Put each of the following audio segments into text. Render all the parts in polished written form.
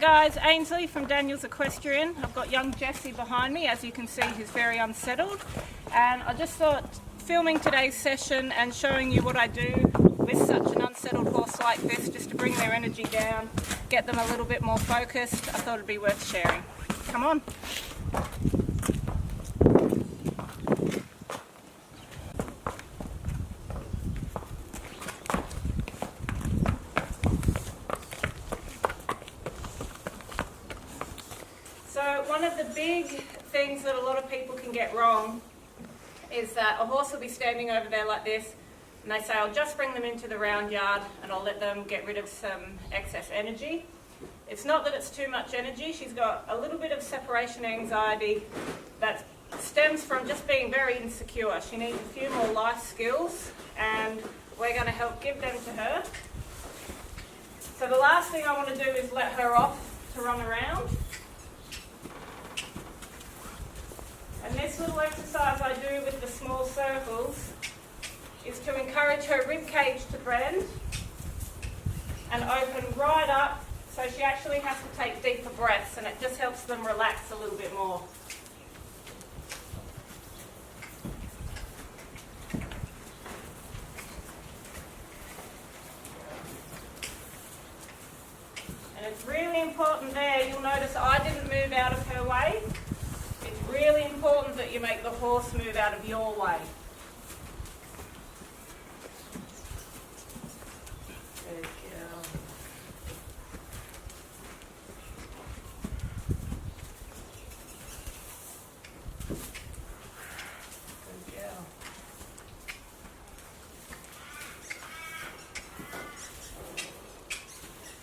guys, Ainsley from Daniel's Equestrian. I've got young Jesse behind me. As you can see, he's very unsettled. And I just thought filming today's session and showing you what I do with such an unsettled horse like this, just to bring their energy down, get them a little bit more focused, I thought it'd be worth sharing. Come on. So one of the big things that a lot of people can get wrong is that a horse will be standing over there like this and they say, I'll just bring them into the round yard and I'll let them get rid of some excess energy. It's not that it's too much energy. She's got a little bit of separation anxiety that stems from just being very insecure. She needs a few more life skills and we're going to help give them to her. So the last thing I want to do is let her off to run around. And this little exercise I do with the small circles is to encourage her rib cage to bend and open right up, so she actually has to take deeper breaths, and it just helps them relax a little bit more. And it's really important there, you'll notice I didn't move out of her way. It's really important that you make the horse move out of your way. Good girl. Good girl.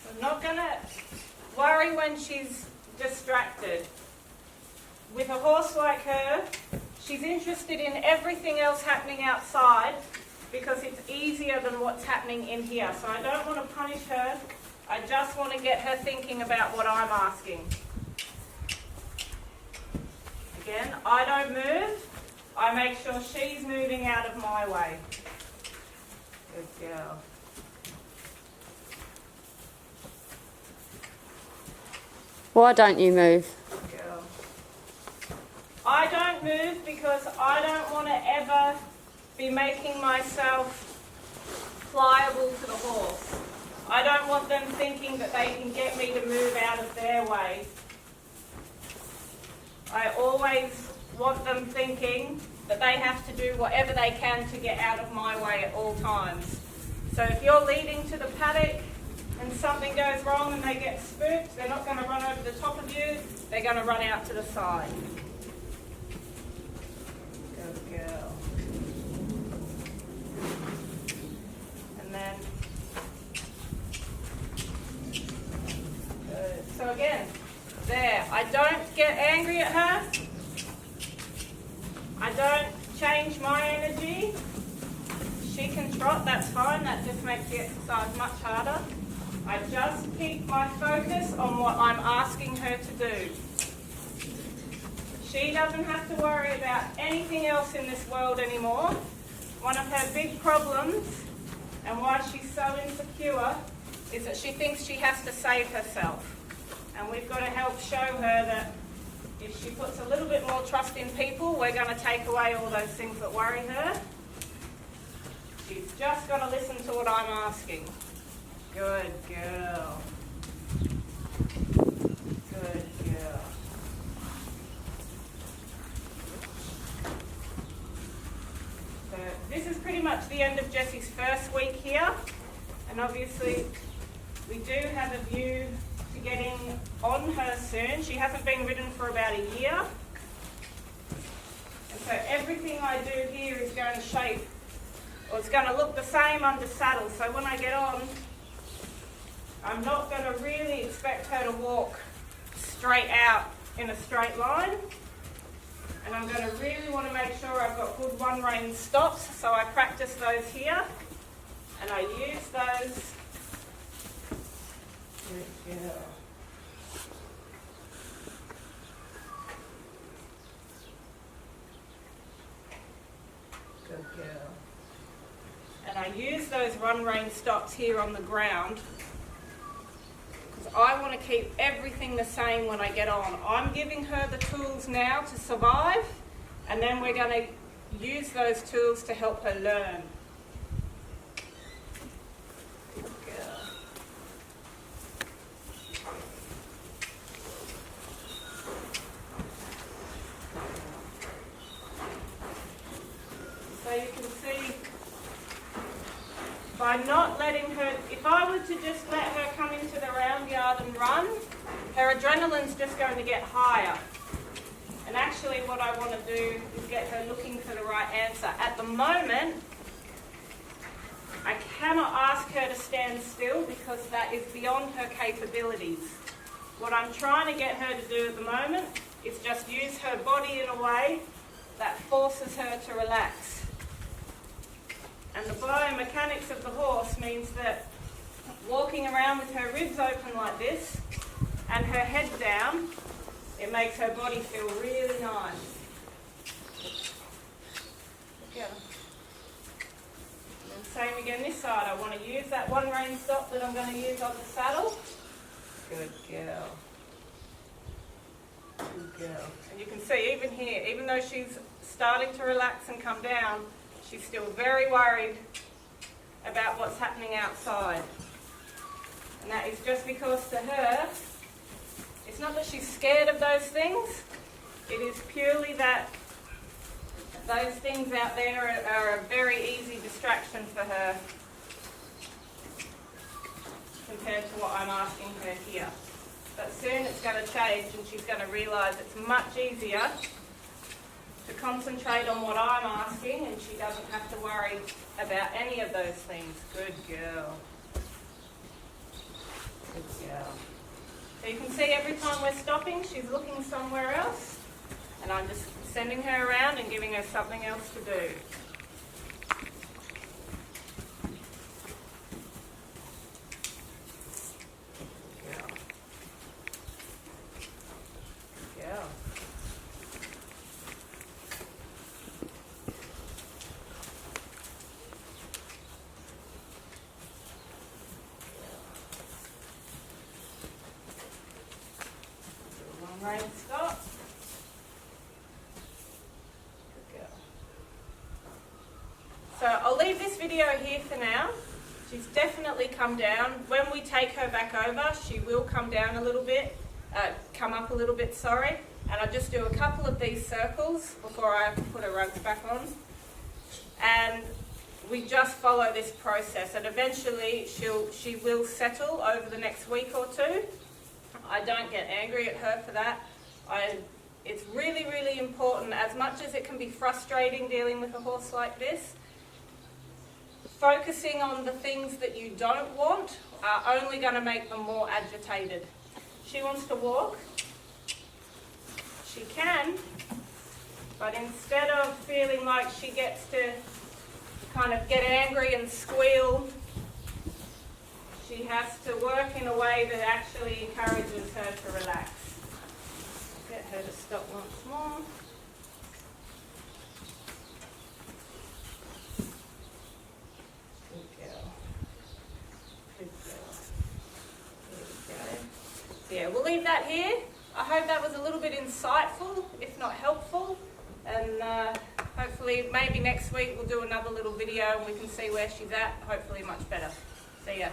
I'm not going to worry when she's distracted. With a horse like her, she's interested in everything else happening outside because it's easier than what's happening in here. So I don't want to punish her. I just want to get her thinking about what I'm asking. Again, I don't move. I make sure she's moving out of my way. Good girl. Why don't you move? I don't move because I don't want to ever be making myself pliable to the horse. I don't want them thinking that they can get me to move out of their way. I always want them thinking that they have to do whatever they can to get out of my way at all times. So if you're leading to the paddock and something goes wrong and they get spooked, they're not going to run over the top of you, they're going to run out to the side. Good girl. And then, good. So again, there, I don't get angry at her. I don't change my energy. She can trot, that's fine, that just makes the exercise much harder. I just keep my focus on what I'm asking her to do. She doesn't have to worry about anything else in this world anymore. One of her big problems, and why she's so insecure, is that she thinks she has to save herself. And we've got to help show her that if she puts a little bit more trust in people, we're going to take away all those things that worry her. She's just got to listen to what I'm asking. Good girl. Good girl. So this is pretty much the end of Jessie's first week here, and obviously we do have a view to getting on her soon. She hasn't been ridden for about a year, and so everything I do here is going to shape, or it's going to look the same under saddle. So when I get on, I'm not going to really expect her to walk straight out in a straight line. And I'm going to really want to make sure I've got good one-rein stops, so I practice those here. And I use those. Good girl. Good girl. And I use those one-rein stops here on the ground, because I want to keep everything the same when I get on. I'm giving her the tools now to survive, and then we're going to use those tools to help her learn. Good girl. So you can see, by not letting her, if I were to just let her come into the round yard and run, her adrenaline's just going to get higher. And actually what I want to do is get her looking for the right answer. At the moment, I cannot ask her to stand still because that is beyond her capabilities. What I'm trying to get her to do at the moment is just use her body in a way that forces her to relax. And the biomechanics of the horse means that walking around with her ribs open like this and her head down, it makes her body feel really nice. Yeah. And same again this side. I want to use that one rein stop that I'm going to use on the saddle. Good girl. Good girl. And you can see even here, even though she's starting to relax and come down, she's still very worried about what's happening outside. And that is just because to her, it's not that she's scared of those things, it is purely that those things out there are a very easy distraction for her compared to what I'm asking her here. But soon it's going to change and she's going to realise it's much easier to concentrate on what I'm asking and she doesn't have to worry about any of those things. Good girl. Good girl. So you can see every time we're stopping, she's looking somewhere else, and I'm just sending her around and giving her something else to do. Good girl. Good girl. Rein stop. Good girl. So I'll leave this video here for now. She's definitely come down. When we take her back over, she will come down a little bit, come up a little bit, sorry. And I'll just do a couple of these circles before I put her rugs back on. And we just follow this process, and eventually she will settle over the next week or two. I don't get angry at her for that. It's really, really important, as much as it can be frustrating dealing with a horse like this, focusing on the things that you don't want are only going to make them more agitated. She wants to walk. She can, but instead of feeling like she gets to kind of get angry and squeal, she has to work in a way that actually encourages her to relax. Get her to stop once more. Good girl. Good girl. There we go. So yeah, we'll leave that here. I hope that was a little bit insightful, if not helpful. And hopefully maybe next week we'll do another little video and we can see where she's at, hopefully much better. See ya.